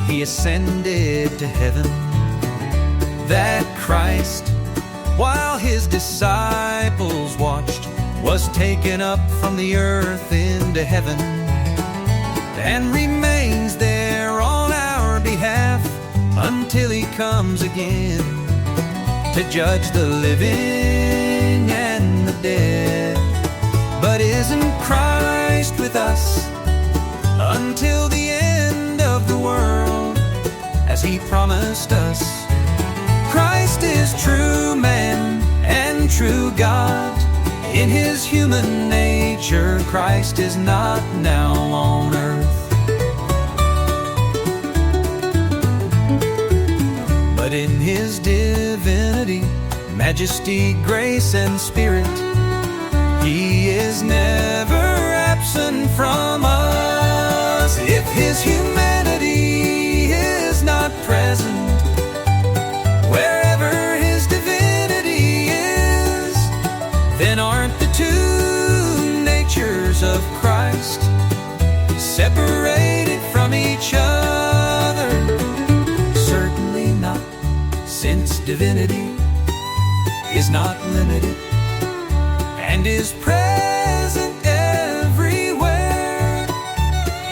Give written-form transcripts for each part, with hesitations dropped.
he ascended to heaven. That Christ, while his disciples watched, was taken up from the earth into heaven, and remains there on our behalf until he comes again to judge the living and the dead. But isn't Christ with us until the end of the world, as he promised us? Christ is true man and true God. In his human nature, Christ is not now on earth, but in his divinity, majesty, grace, and spirit, he is never absent from us. If his humanity is not present, wherever his divinity is, then aren't the two natures of Christ separated from each other? Certainly not, since divinity is not limited and is present everywhere.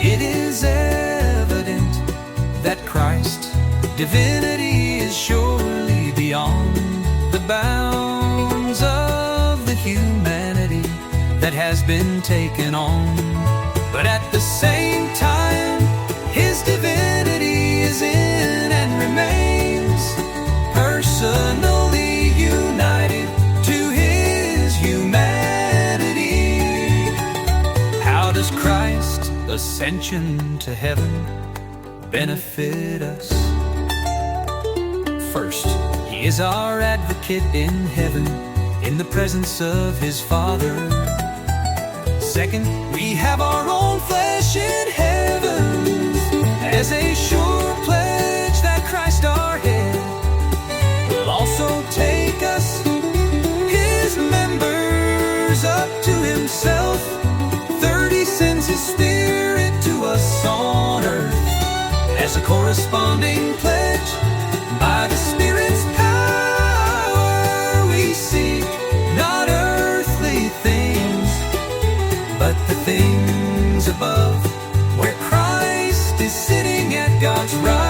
It is evident that Christ's divinity is surely beyond the bounds of the humanity that has been taken on. But at the same time, his divinity is in and remains personally united to his humanity. How does Christ's ascension to heaven benefit us? First, he is our advocate in heaven, in the presence of his Father. Second, we have our own flesh in heaven, as a sure pledge that Christ our head will also take us, his members, up to himself. Third, he sends his Spirit to us on earth as a corresponding pledge. By the Spirit's power we seek not earthly things, but the things above, where Christ is sitting at God's right.